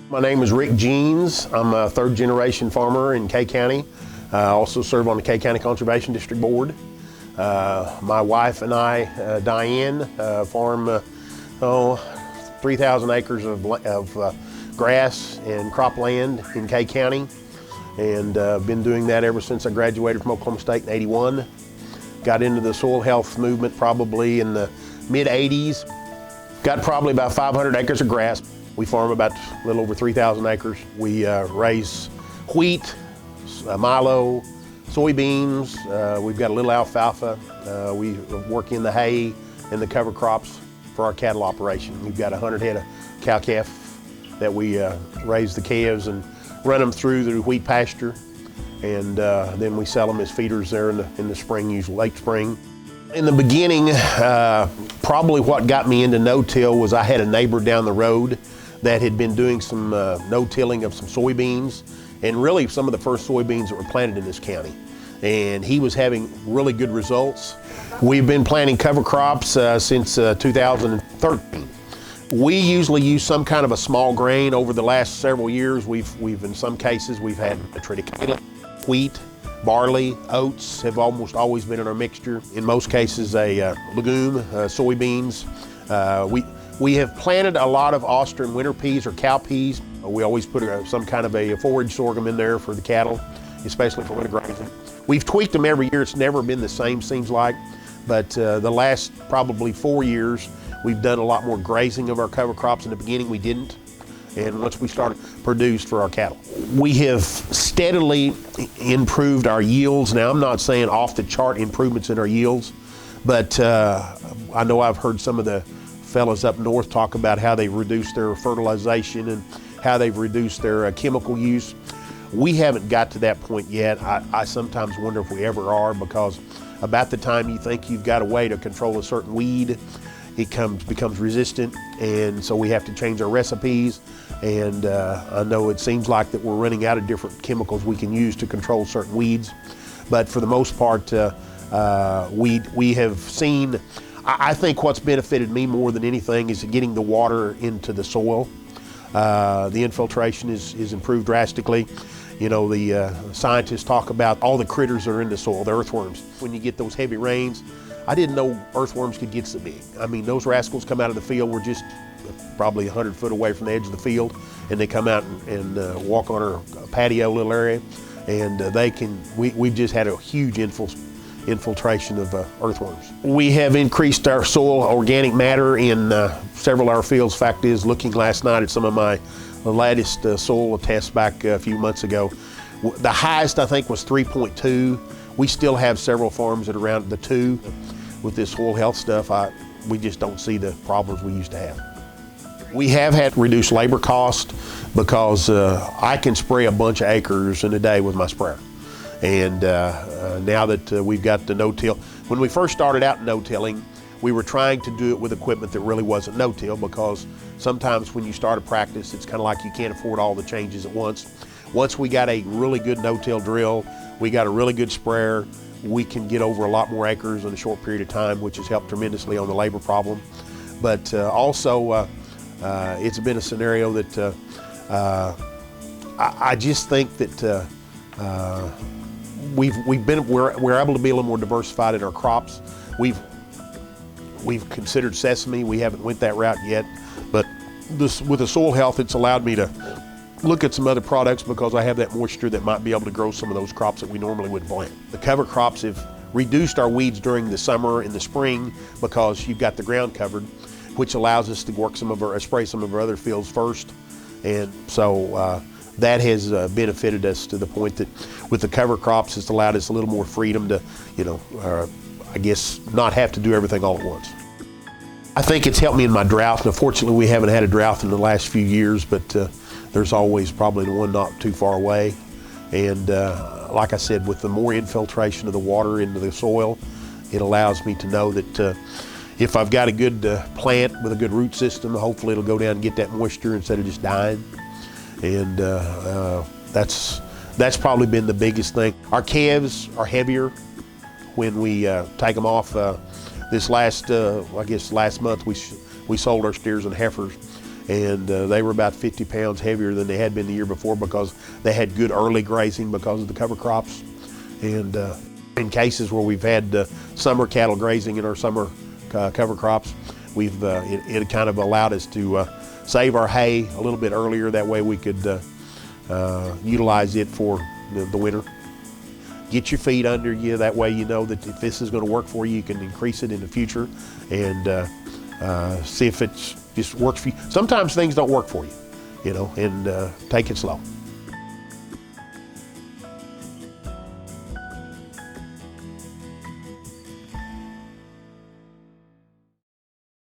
My name is Rick Jeans. I'm a third-generation farmer in Kay County. I also serve on the Kay County Conservation District Board. My wife and I, Diane, farm 3,000 acres of grass and cropland in Kay County, and been doing that ever since I graduated from Oklahoma State in '81. Got into the soil health movement probably in the mid-'80s. Got probably about 500 acres of grass. We farm about a little over 3,000 acres. We raise wheat, milo, soybeans. We've got a little alfalfa. We work in the hay and the cover crops for our cattle operation. We've got 100 head of cow-calf that we raise the calves and run them through the wheat pasture, and then we sell them as feeders there in the spring, usually late spring. In the beginning, probably what got me into no-till was I had a neighbor down the road that had been doing some no-tilling of some soybeans, and really some of the first soybeans that were planted in this county. And he was having really good results. We've been planting cover crops since 2013. We usually use some kind of a small grain. Over the last several years, we've in some cases, we've had triticale, wheat, barley, oats have almost always been in our mixture. In most cases, a legume, soybeans. We have planted a lot of Austrian winter peas or cow peas. We always put some kind of a forage sorghum in there for the cattle, especially for winter grazing. We've tweaked them every year. It's never been the same, seems like, but the last probably 4 years, we've done a lot more grazing of our cover crops. In the beginning, we didn't, and once we started, produced for our cattle. We have steadily improved our yields. Now, I'm not saying off-the-chart improvements in our yields, but I know I've heard some of the fellas up north talk about how they've reduced their fertilization and how they've reduced their chemical use. We haven't got to that point yet. I sometimes wonder if we ever are, because about the time you think you've got a way to control a certain weed, it becomes resistant, and so we have to change our recipes. And I know it seems like that we're running out of different chemicals we can use to control certain weeds, but for the most part, we have seen. I think what's benefited me more than anything is getting the water into the soil. The infiltration is improved drastically. You know, the scientists talk about all the critters that are in the soil, the earthworms. When you get those heavy rains, I didn't know earthworms could get so big. I mean, those rascals come out of the field. We're just probably 100 foot away from the edge of the field, and they come out and walk on our patio little area, and we've just had a huge infiltration of earthworms. We have increased our soil organic matter in several of our fields. Fact is, looking last night at some of my latest soil tests back a few months ago, the highest I think was 3.2. We still have several farms that are around the 2. With this soil health stuff, we just don't see the problems we used to have. We have had to reduce labor cost because I can spray a bunch of acres in a day with my sprayer. And now that we've got the no-till, when we first started out no-tilling, we were trying to do it with equipment that really wasn't no-till, because sometimes when you start a practice, it's kind of like you can't afford all the changes at once. Once we got a really good no-till drill, we got a really good sprayer, we can get over a lot more acres in a short period of time, which has helped tremendously on the labor problem. But also, it's been a scenario that I just think that we're able to be a little more diversified in our crops. We've considered sesame. We haven't went that route yet, but with the soil health, it's allowed me to look at some other products because I have that moisture that might be able to grow some of those crops that we normally wouldn't plant. The cover crops have reduced our weeds during the summer and the spring because you've got the ground covered, which allows us to spray some of our other fields first, and so that has benefited us to the point that with the cover crops, it's allowed us a little more freedom to, I guess, not have to do everything all at once. I think it's helped me in my drought. Unfortunately, we haven't had a drought in the last few years, but there's always probably one not too far away. And like I said, with the more infiltration of the water into the soil, it allows me to know that if I've got a good plant with a good root system, hopefully it'll go down and get that moisture instead of just dying. And that's probably been the biggest thing. Our calves are heavier when we take them off. This last month we sold our steers and heifers, and they were about 50 pounds heavier than they had been the year before because they had good early grazing because of the cover crops. And in cases where we've had summer cattle grazing in our summer cover crops, it kind of allowed us to save our hay a little bit earlier. That way we could utilize it for the winter. Get your feet under you, that way you know that if this is going to work for you, you can increase it in the future, and see if it just works for you. Sometimes things don't work for you, and take it slow.